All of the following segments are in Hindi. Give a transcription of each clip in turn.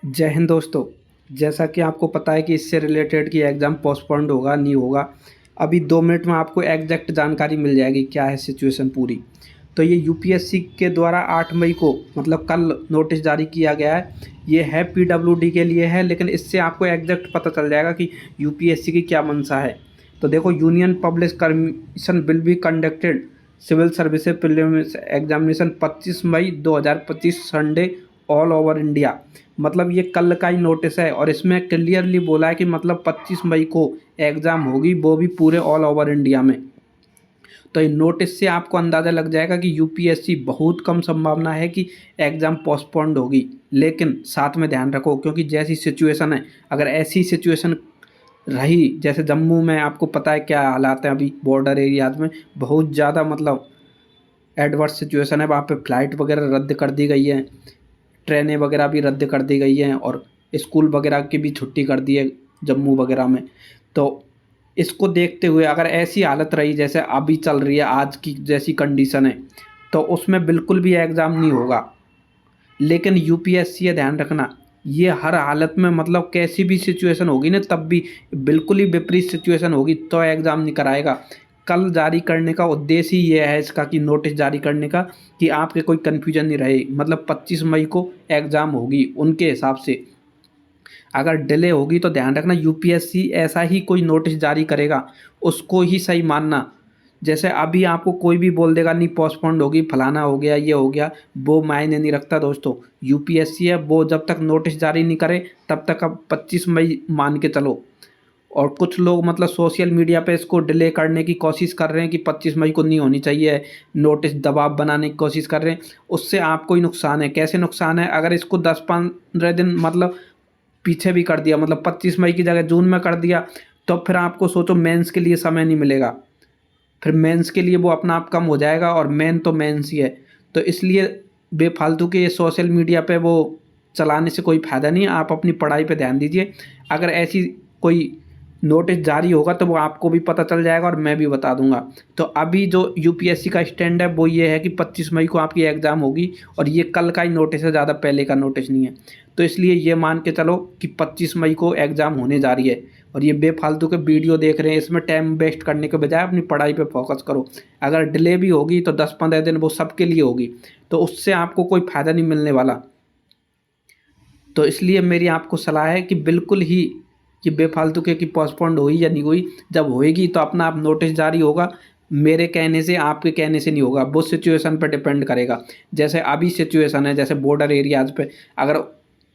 जय हिंद दोस्तों। जैसा कि आपको पता है कि इससे रिलेटेड कि एग्ज़ाम पोस्टपोन्ड होगा नहीं होगा, अभी 2 मिनट में आपको एग्जैक्ट जानकारी मिल जाएगी क्या है सिचुएशन पूरी। तो ये यूपीएससी के द्वारा 8 मई को मतलब कल नोटिस जारी किया गया है। ये है पीडब्ल्यूडी के लिए है, लेकिन इससे आपको एग्जैक्ट पता चल जाएगा कि यूपीएससी की क्या मंशा है। तो देखो, union public commission will be conducted civil services prelims examination 25 May 2025 Sunday all over India. मतलब ये कल का ही नोटिस है और इसमें क्लियरली बोला है कि मतलब 25 मई को एग्ज़ाम होगी, वो भी पूरे ऑल ओवर इंडिया में। तो ये नोटिस से आपको अंदाज़ा लग जाएगा कि यूपीएससी बहुत कम संभावना है कि एग्ज़ाम पोस्टपोन्ड होगी। लेकिन साथ में ध्यान रखो, क्योंकि जैसी सिचुएशन है, अगर ऐसी सिचुएशन रही जैसे जम्मू में, आपको पता है क्या हालात हैं अभी बॉर्डर एरियाज में, बहुत ज़्यादा मतलब एडवर्स सिचुएशन है। वहाँ पे फ़्लाइट वगैरह रद्द कर दी गई है, ट्रेनें वगैरह भी रद्द कर दी गई हैं और स्कूल वगैरह की भी छुट्टी कर दी है जम्मू वगैरह में। तो इसको देखते हुए अगर ऐसी हालत रही जैसे अभी चल रही है, आज की जैसी कंडीशन है, तो उसमें बिल्कुल भी एग्ज़ाम नहीं होगा। लेकिन यूपीएससी ये ध्यान रखना, ये हर हालत में मतलब कैसी भी सिचुएशन होगी ना, तब भी बिल्कुल ही विपरीत सिचुएशन होगी तो एग्ज़ाम नहीं कराएगा। कल जारी करने का उद्देश्य ही ये है इसका, कि नोटिस जारी करने का, कि आपके कोई कन्फ्यूजन नहीं रहे। मतलब 25 मई को एग्ज़ाम होगी उनके हिसाब से। अगर डिले होगी तो ध्यान रखना यूपीएससी ऐसा ही कोई नोटिस जारी करेगा, उसको ही सही मानना। जैसे अभी आपको कोई भी बोल देगा नहीं पोस्टपोन्ड होगी, फलाना हो गया, ये हो गया, वो मायने नहीं रखता दोस्तों। यूपीएससी है, वो जब तक नोटिस जारी नहीं करे तब तक आप 25 मई मान के चलो। और कुछ लोग मतलब सोशल मीडिया पे इसको डिले करने की कोशिश कर रहे हैं कि 25 मई को नहीं होनी चाहिए, नोटिस दबाव बनाने की कोशिश कर रहे हैं। उससे आपको ही नुकसान है। कैसे नुकसान है? अगर इसको 10-15 दिन मतलब पीछे भी कर दिया, मतलब 25 मई की जगह जून में कर दिया, तो फिर आपको सोचो मेंस के लिए समय नहीं मिलेगा। फिर मेंस के लिए वो अपना आप कम हो जाएगा, और मेन तो मेंस ही है। तो इसलिए बेफालतू के ये सोशल मीडिया पे वो चलाने से कोई फ़ायदा नहीं है। आप अपनी पढ़ाई पे ध्यान दीजिए। अगर ऐसी कोई नोटिस जारी होगा तो वो आपको भी पता चल जाएगा और मैं भी बता दूंगा। तो अभी जो यूपीएससी का स्टैंड है वो ये है कि 25 मई को आपकी एग्ज़ाम होगी, और ये कल का ही नोटिस है, ज़्यादा पहले का नोटिस नहीं है। तो इसलिए ये मान के चलो कि 25 मई को एग्ज़ाम होने जा रही है। और ये बेफालतू के वीडियो देख रहे हैं, इसमें टाइम वेस्ट करने के बजाय अपनी पढ़ाई पे फोकस करो। अगर डिले भी होगी तो 10-15 दिन वो सबके लिए होगी, तो उससे आपको कोई फ़ायदा नहीं मिलने वाला। तो इसलिए मेरी आपको सलाह है कि बिल्कुल ही कि बेफालतू के कि पोस्टपोन्ड हुई या नहीं हुई, जब होएगी तो अपना आप नोटिस जारी होगा। मेरे कहने से, आपके कहने से नहीं होगा, वो सिचुएशन पर डिपेंड करेगा। जैसे अभी सिचुएशन है, जैसे बॉर्डर एरियाज़ पे अगर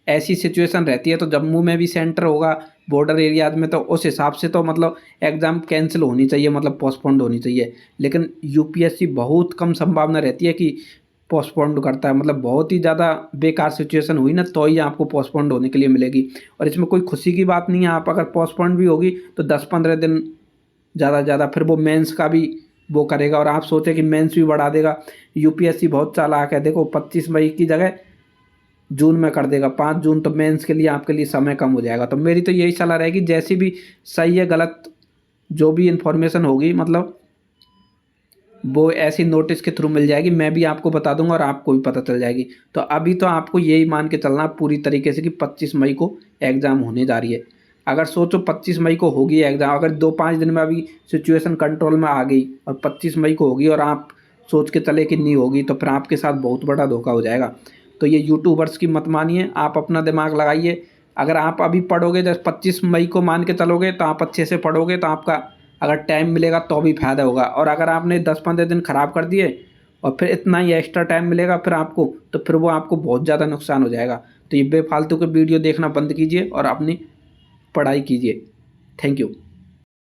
ऐसी सिचुएशन रहती है तो जम्मू में भी सेंटर होगा बॉर्डर एरियाज में, तो उस हिसाब से तो मतलब एग्ज़ाम कैंसिल होनी चाहिए, मतलब पोस्टपोन्ड होनी चाहिए। लेकिन यूपीएससी बहुत कम संभावना रहती है कि पोस्टपोन्ड करता है। मतलब बहुत ही ज़्यादा बेकार सिचुएशन हुई ना, तो ही आपको पोस्टपोन्ड होने के लिए मिलेगी। और इसमें कोई खुशी की बात नहीं है। आप अगर पोस्टपोन्ड भी होगी तो 10-15 दिन ज़्यादा से ज़्यादा, फिर वो मेंस का भी वो करेगा, और आप सोचें कि मेंस भी बढ़ा देगा। यूपीएससी बहुत चालाक है। देखो, 25 मई की जगह जून में कर देगा, 5 जून, तो मेंस के लिए आपके लिए समय कम हो जाएगा। तो मेरी तो यही सलाह रहेगी, जैसी भी सही है गलत जो भी इन्फॉर्मेशन होगी, मतलब वो ऐसी नोटिस के थ्रू मिल जाएगी, मैं भी आपको बता दूंगा और आपको भी पता चल जाएगी। तो अभी तो आपको यही मान के चलना पूरी तरीके से कि 25 मई को एग्ज़ाम होने जा रही है। अगर सोचो 25 मई को होगी एग्ज़ाम, अगर 2-5 दिन में अभी सिचुएशन कंट्रोल में आ गई और 25 मई को होगी, और आप सोच के चले कि नहीं होगी, तो फिर आपके साथ बहुत बड़ा धोखा हो जाएगा। तो ये यूट्यूबर्स की मत मानिए, आप अपना दिमाग लगाइए। अगर आप अभी पढ़ोगे, जैसे 25 मई को मान के चलोगे, तो आप अच्छे से पढ़ोगे तो आपका अगर टाइम मिलेगा तो भी फ़ायदा होगा। और अगर आपने 10-15 दिन ख़राब कर दिए और फिर इतना ही एक्स्ट्रा टाइम मिलेगा फिर आपको, तो फिर वो आपको बहुत ज़्यादा नुकसान हो जाएगा। तो ये बेफालतू के वीडियो देखना बंद कीजिए और अपनी पढ़ाई कीजिए। Thank you.